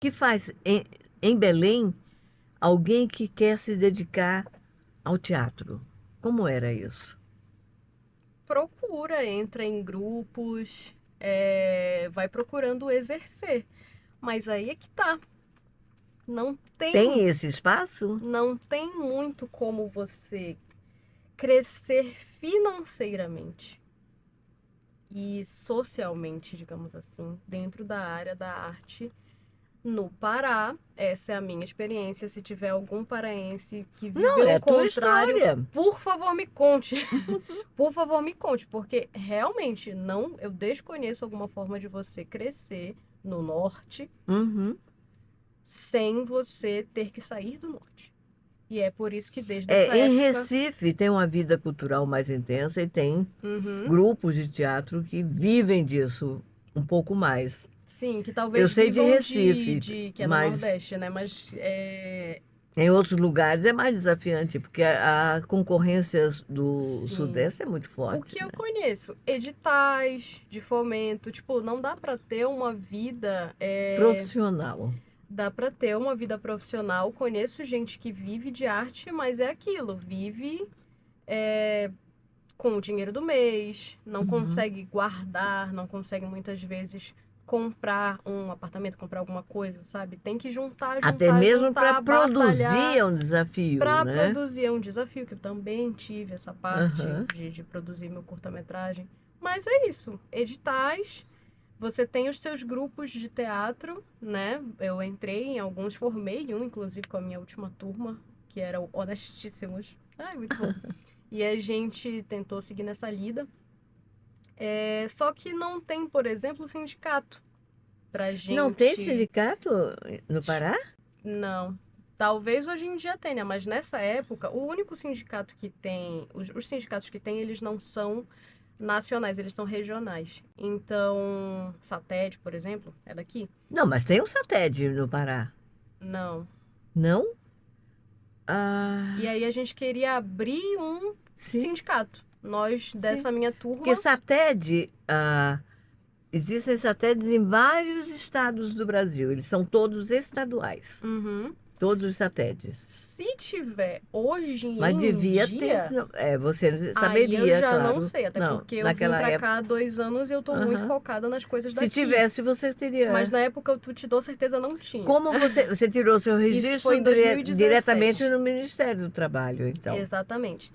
que faz em Belém alguém que quer se dedicar ao teatro? Como era isso? Procura, entra em grupos, vai procurando exercer. Mas aí é que tá. Não Tem tem, esse espaço? não tem muito como você crescer financeiramente e socialmente, digamos assim, dentro da área da arte no Pará. Essa é a minha experiência. Se tiver algum paraense que Não, viveu é o a tua contrário, história. por favor me conte. Por favor me conte, porque realmente não, eu desconheço alguma forma de você crescer no norte Uhum. sem você ter que sair do norte. E é por isso que desde essa É, em época, Recife tem uma vida cultural mais intensa e tem uhum, grupos de teatro que vivem disso um pouco mais. sim, que Eu talvez sei de vivam Recife, que é no mas Nordeste, né? Mas em outros lugares é mais desafiante, porque a concorrência do sim. Sudeste é muito O forte, que eu né? conheço? Editais de fomento. Tipo, não dá pra ter uma vida. Profissional. Dá pra ter uma vida profissional. Conheço gente que vive de arte, mas é aquilo. Vive com o dinheiro do mês, não Uhum. consegue guardar, não consegue muitas vezes comprar um apartamento, comprar alguma coisa, sabe? Tem que juntar, Até juntar, mesmo para juntar, produzir batalhar. é um desafio, Pra né? produzir é um desafio, que eu também tive essa parte Aham. de produzir meu curta-metragem. Mas é isso, editais, você tem os seus grupos de teatro, né? Eu entrei em alguns, formei em um, inclusive, com a minha última turma, que era o Honestíssimos. Ai, muito bom. E a gente tentou seguir nessa lida. Só que não tem, por exemplo, sindicato pra Não tem gente. sindicato no Pará? Não. Talvez hoje em dia tenha, mas nessa época, o único sindicato que tem. Os sindicatos que tem, eles não são nacionais, eles são regionais. Então, SATED, por exemplo, é daqui? Não, mas tem um SATED no Pará. Não. Não? E Ah, aí a gente queria abrir um sim, sindicato. Nós, sim. dessa minha Porque turma. SATED, existem SATEDs em vários estados do Brasil. Eles são todos estaduais. Uhum. Todos os SATEDs. Se tiver hoje Mas em devia ter, dia, você aí eu saberia, já não claro. sei, até Não, porque eu vim naquela pra época. cá há 2 anos e eu tô muito Aham. focada nas coisas Se daqui. tivesse, você Mas teria. na época eu te dou certeza não tinha. Como você tirou seu Isso foi registro em dois mil e diretamente dezessete. no Ministério do Trabalho, então? Exatamente.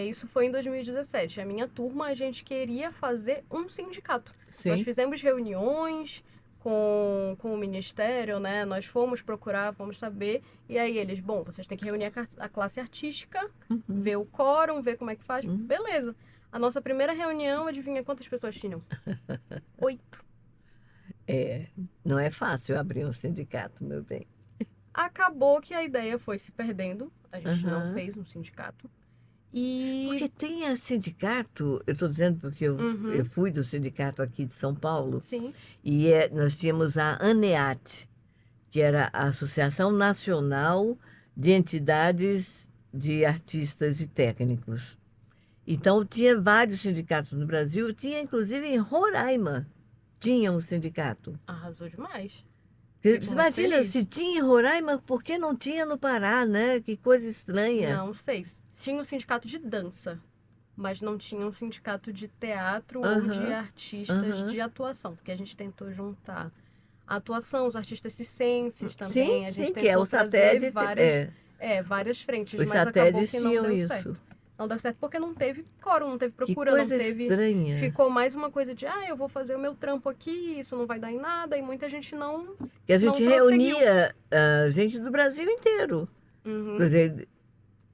Isso foi em 2017. A minha turma, a gente queria fazer um sindicato. Nós Sim. fizemos reuniões com o Ministério, né? Nós fomos procurar, fomos saber. E aí eles, bom, vocês têm que reunir a classe artística, Uhum, ver o quórum, ver como é que faz. uhum. Beleza. A nossa primeira reunião, adivinha quantas pessoas tinham? 8. É, não é fácil abrir um sindicato, meu bem. Acabou que a ideia foi se perdendo. A gente não Aham. fez um sindicato. E. Porque tem sindicato, eu estou dizendo porque eu Uhum, fui do sindicato aqui de São Paulo, sim. e nós tínhamos a ANEAT, que era a Associação Nacional de Entidades de Artistas e Técnicos. Então, tinha vários sindicatos no Brasil, tinha inclusive em Roraima, tinha um sindicato. Arrasou demais. Você Fico muito imagina se feliz. tinha em Roraima, por que não tinha no Pará, né? Que coisa estranha. Não sei. Tinha um sindicato de dança, mas não tinha um sindicato de teatro ou de Aham, artistas aham. de atuação, porque a gente tentou juntar a atuação, os artistas circenses Sim, também. A gente sim, que é o tentou trazer SATED. várias frentes, Os mas acabou SATEDs que não tinham deu isso. certo. Não deu certo porque não teve quórum, não teve Que procura, não coisa teve. estranha. Ficou mais uma coisa de, eu vou fazer o meu trampo aqui, isso não vai dar em nada, e muita gente Que a não gente prosseguiu. reunia gente do Brasil inteiro. Quer Uhum. dizer,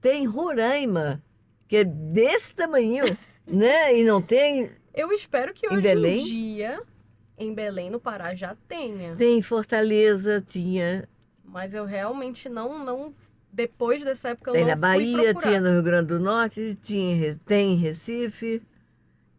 tem Roraima, que é desse tamanho, né? E não tem Eu espero que em hoje em Belém. dia, em Belém, no Pará, já tenha. Tem em Fortaleza, tinha. Mas eu realmente não. Depois dessa época, eu Tem na não fui Bahia, tinha procurar. no Rio Grande do Norte, tem em Recife.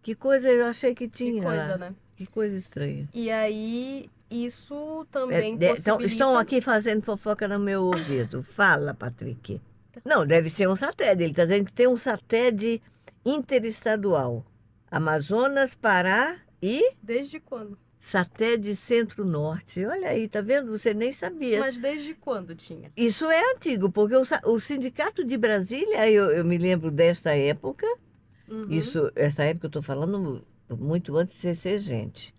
Que coisa eu achei que Que tinha coisa, lá. né? Que coisa estranha. E aí, isso também Então, estão possibilita. aqui fazendo fofoca no meu ouvido. Fala, Patrick. Não, deve ser um SATED. Ele está dizendo que tem um SATED interestadual. Amazonas, Pará e Desde quando? SATED Centro-Norte. Olha aí, tá vendo? Você nem sabia. Mas desde quando tinha? Isso é antigo, porque o Sindicato de Brasília, eu me lembro desta época, Uhum. essa época eu estou falando muito antes de você ser gente.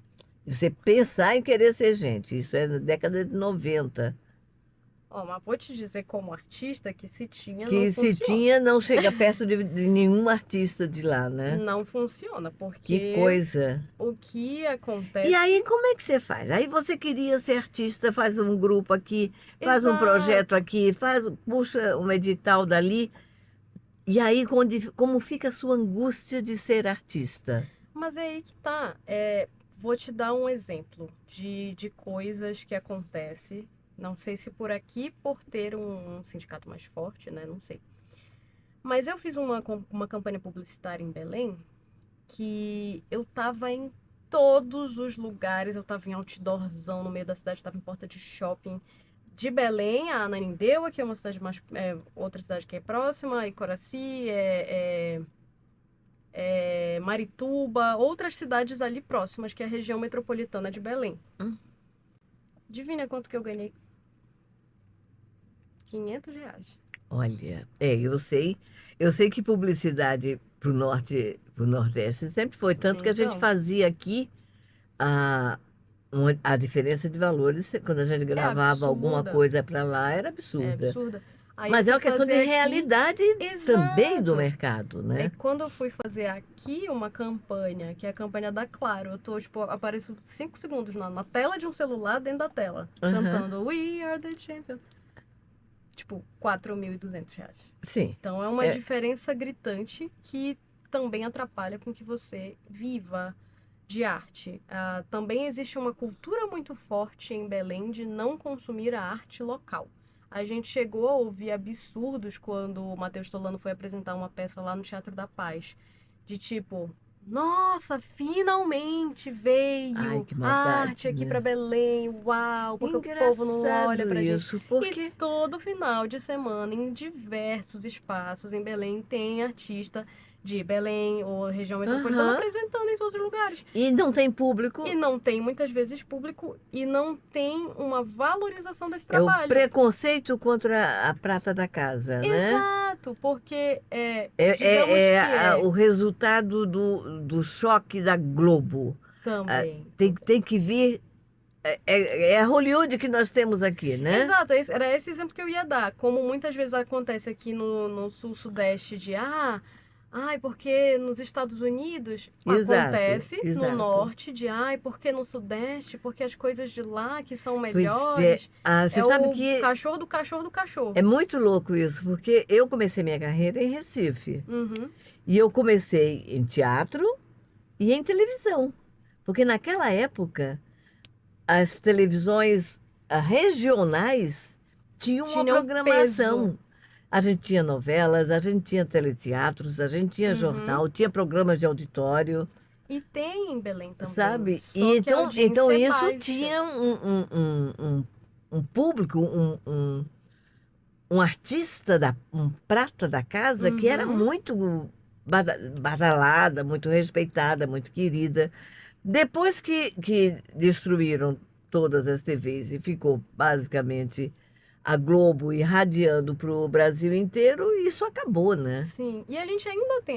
Você pensar em querer ser gente, isso é na década de 90. Ó, mas vou te dizer como artista que se tinha não Que se funciona. tinha, não chega perto de nenhum artista de lá, né? Não funciona, Que porque coisa. o que E aí, acontece. como é que você faz? Aí você queria ser artista, faz um grupo aqui, faz um projeto Exato. aqui, puxa um edital dali. E aí, como fica a sua angústia de ser artista? Mas é aí que tá. Vou te dar um exemplo de coisas que acontecem. Não sei se por aqui, por ter um sindicato mais forte, né? Não sei. Mas eu fiz uma campanha publicitária em Belém que eu tava em todos os lugares. Eu tava em outdoorzão no meio da cidade, tava em porta de shopping de Belém, a Ananindeua, que é uma cidade mais. Outra cidade que é próxima, Icoraci, Marituba, outras cidades ali próximas, que é a região metropolitana de Belém. Hum, Adivinha quanto que eu ganhei? R$ 500. Olha, eu sei que publicidade pro Nordeste sempre foi, tanto que a gente Então, fazia aqui a, a diferença de valores, quando a gente é gravava alguma absurda. coisa para lá, era É absurda. absurda. Aí eu Mas é fui uma questão de fazer aqui. realidade também do Exato. mercado, É né? quando eu fui fazer aqui uma campanha, que é a campanha da Claro, eu tô, tipo, apareço 5 segundos na tela de um celular, dentro da tela, Aham. cantando We Are the Champions. Tipo, R$ 4.200. Sim. Então é uma É, diferença gritante que também atrapalha com que você viva de arte. Também existe uma cultura muito forte em Belém de não consumir a arte local. A gente chegou a ouvir absurdos quando o Matheus Solano foi apresentar uma peça lá no Teatro da Paz. De tipo, nossa, finalmente ai, veio que a arte maldade, aqui para né? Belém, uau, porque o povo não olha Engraçado pra gente. isso, E porque todo final de semana, em diversos espaços em Belém, tem artista de Belém ou região metropolitana aham, apresentando em todos os lugares. e não tem E público, não tem muitas vezes público e não tem uma valorização desse é o trabalho. preconceito contra a prata da casa, né? Exato, porque digamos É que o resultado do choque da Globo. Ah, também, também. tem que vir. É a Hollywood que nós temos aqui, né? Exato, era esse exemplo que eu ia dar. Como muitas vezes acontece aqui no sul-sudeste de ai, porque nos Estados Unidos Exato, acontece no exato. norte de ai, porque no sudeste, porque as coisas de lá que são Pois é. melhores. Ah, você É sabe o que cachorro do cachorro do é cachorro. muito louco isso, porque eu comecei minha carreira em Recife. Uhum. E eu comecei em teatro e em televisão. Porque naquela época, as televisões regionais tinham uma Tinha um peso. programação. A gente tinha novelas, a gente tinha teleteatros, a gente tinha Uhum. jornal, tinha programas de auditório, E tem em Belém também, sabe? só E que a então audiência é isso baixa. tinha um público, um artista, um prata da casa que era Uhum. muito badalada, muito respeitada, muito querida. Depois que destruíram todas as TVs e ficou basicamente a Globo irradiando para o Brasil inteiro, isso acabou, né? Sim, e a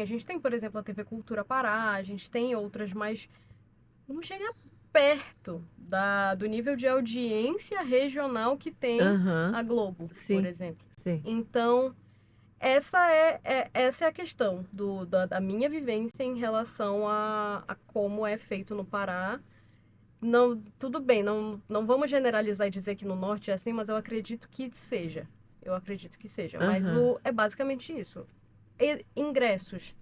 gente tem, por exemplo, a TV Cultura Pará, a gente tem outras, mas não chega perto do nível de audiência regional que tem Aham, a Globo, por sim, exemplo. sim. Então, essa é a questão da minha vivência em relação a como é feito no Pará. Não, tudo bem, não vamos generalizar e dizer que no norte é assim, mas eu acredito que seja. Eu acredito que seja. Mas Aham. é basicamente isso. Ingressos.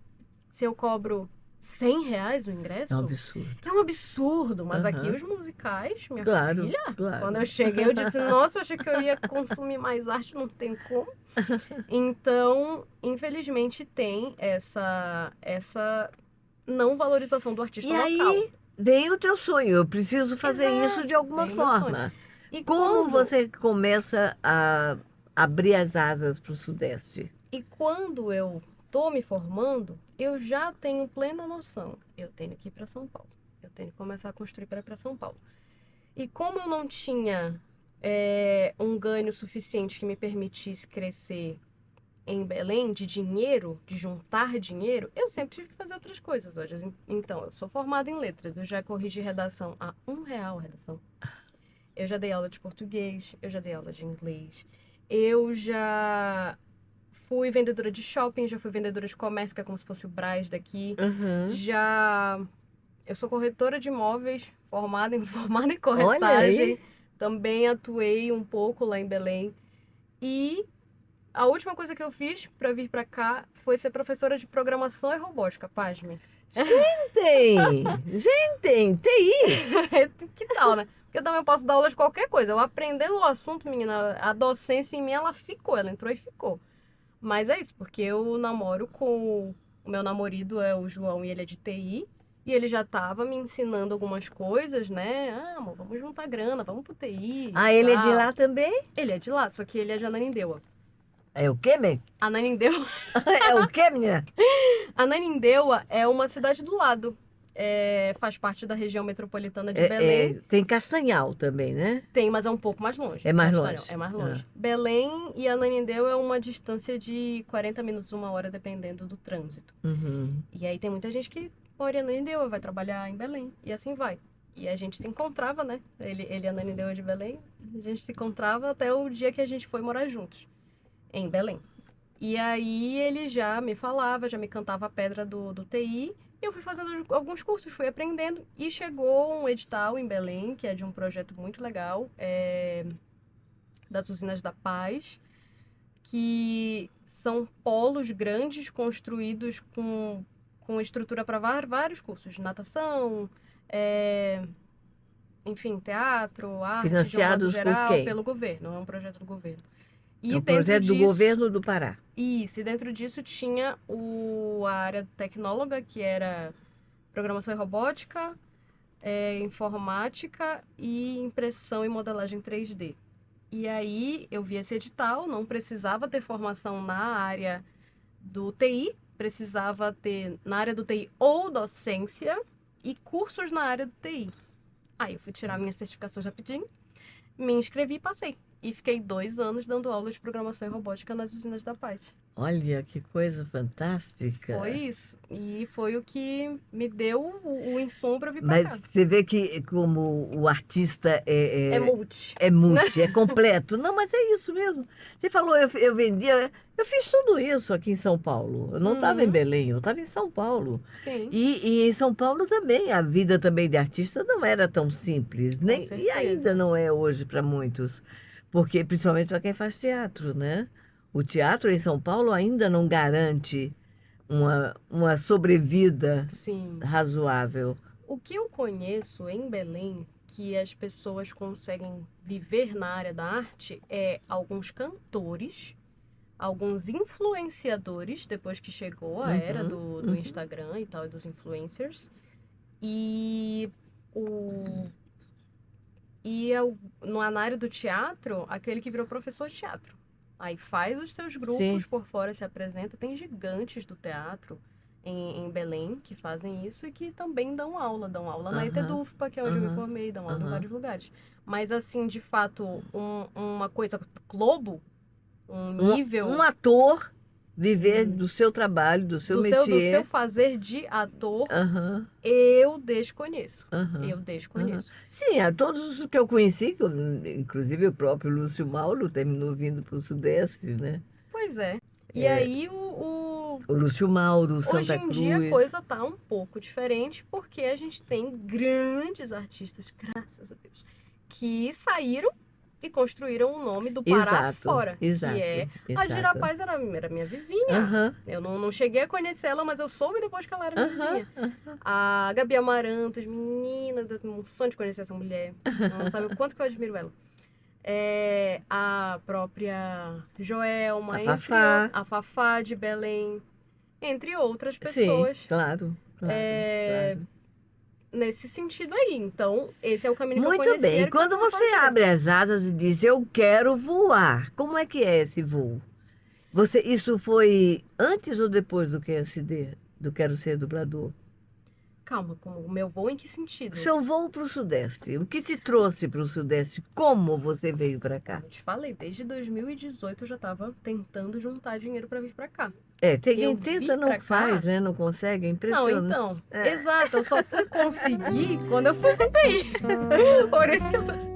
Se eu cobro R$ 100 o É um ingresso, absurdo. é um absurdo. Mas aqui Aham. os musicais, minha Claro, filha, quando eu claro. cheguei, eu disse, nossa, eu achei que eu ia consumir mais arte, não tem como. Então, infelizmente, tem essa não valorização do artista E local. aí vem o teu sonho. Eu preciso fazer isso de Exato, alguma vem o meu sonho. forma. E Como quando, você começa a abrir as asas para o Sudeste? e quando eu tô me formando, eu já tenho plena noção. Eu tenho que ir para São Paulo. Eu Tenho que começar a construir para ir para São Paulo. E como eu não tinha um ganho suficiente que me permitisse crescer em Belém, de dinheiro, de juntar dinheiro, eu sempre tive que fazer outras coisas hoje. Então, eu sou formada em letras, eu já corrigi redação a R$ 1 a redação. Eu já dei aula de português, eu já dei aula de inglês, eu já fui vendedora de shopping, já fui vendedora de comércio, que é como se fosse o Brás daqui. Eu sou corretora de imóveis, formada em corretagem. Também atuei um pouco lá em Belém. E a última coisa que eu fiz para vir para cá foi ser professora de programação e robótica, pasme. Gente, TI! Que tal, né? Porque eu também posso dar aula de qualquer coisa. Eu aprendendo o assunto, menina, a docência em mim, ela entrou e ficou. Mas é isso, porque eu namoro com... O meu namorado é o João e ele é de TI. E ele já tava me ensinando algumas coisas, né? Ah, amor, vamos juntar grana, vamos pro TI. Ah, ele é de lá também? Ele é de lá, só que ele é de Ananindeua. É o quê, bem? Ananindeua. É o quê, menina? Ananindeua é uma cidade do lado. Faz parte da região metropolitana de Belém. Tem Castanhal também, né? Tem, mas é um pouco mais longe. É mais longe. É mais longe. Belém e Ananindeua é uma distância de 40 minutos, 1 hora, dependendo do trânsito. Uhum. E aí tem muita gente que mora em Ananindeua, vai trabalhar em Belém. E assim vai. E a gente se encontrava, né? Ele Ananindeua de Belém. A gente se encontrava até o dia que a gente foi morar juntos. Em Belém. E aí ele já me falava, já me cantava a pedra do TI. E eu fui fazendo alguns cursos, fui aprendendo. E chegou um edital em Belém, que é de um projeto muito legal, das Usinas da Paz, que são polos grandes construídos com estrutura para vários cursos. Natação, enfim, teatro, arte, financiados de um modo geral, por quem? pelo governo. É um projeto do governo. E é um projeto do governo do Pará. Isso, e dentro disso tinha a área tecnóloga, que era programação e robótica, informática e impressão e modelagem 3D. E aí eu vi esse edital, não precisava ter formação na área do TI, precisava ter na área do TI ou docência e cursos na área do TI. Aí eu fui tirar minhas certificações rapidinho, me inscrevi e passei. E fiquei 2 anos dando aula de programação e robótica nas Usinas da Paz. Olha, que coisa fantástica. Foi isso. E foi o que me deu o insumo para vir para cá. Mas você vê que como o artista é multi. É multi, é completo. Não, mas é isso mesmo. Você falou, eu vendia... Eu fiz tudo isso aqui em São Paulo. Eu não estava em Belém, eu estava em São Paulo. Sim. E em São Paulo também, a vida também de artista não era tão simples. E ainda não é hoje para muitos. Porque, principalmente para quem faz teatro, né? O teatro em São Paulo ainda não garante uma sobrevida razoável. O que eu conheço em Belém, que as pessoas conseguem viver na área da arte, é alguns cantores, alguns influenciadores, depois que chegou a era do Instagram e tal, e dos influencers, na área do teatro, aquele que virou professor de teatro. Aí faz os seus grupos por fora, se apresenta. Tem gigantes do teatro em Belém que fazem isso e que também dão aula. Dão aula na ETEDUFPA, que é onde eu me formei, dão aula em vários lugares. Mas assim, de fato, uma coisa globo, um nível... Um ator viver do seu trabalho, do seu métier. Do seu fazer de ator, eu desconheço. Eu desconheço. Sim, todos os que eu conheci, inclusive o próprio Lúcio Mauro, terminou vindo para o Sudeste, né? Pois é. E aí o Lúcio Mauro, Santa Cruz. Hoje em dia a coisa tá um pouco diferente, porque a gente tem grandes artistas, graças a Deus, que saíram e construíram o nome do Pará fora. A Dira Paz era minha vizinha. Eu não cheguei a conhecer ela, mas eu soube depois que ela era minha vizinha. A Gabi Amarantos, menina, eu tenho um sonho de conhecer essa mulher. Não sabe o quanto que eu admiro ela. A própria Joelma, a Fafá de Belém, entre outras pessoas. Sim, claro. Nesse sentido aí. Então, esse é o caminho que eu conheci. Muito bem. E quando você abre as asas e diz, eu quero voar, como é que é esse voo? Isso foi antes ou depois do QSD, do Quero Ser Dublador? calma, como o meu voo em que sentido? Seu voo para o Sudeste, o que te trouxe para o Sudeste? Como você veio para cá? Eu te falei, desde 2018 eu já estava tentando juntar dinheiro para vir para cá. Tem quem Eu tenta, vim não pra cá. faz, né? Não consegue, é Não, impressionante. então, exato, eu só fui conseguir quando eu fui pro TI. Por isso que eu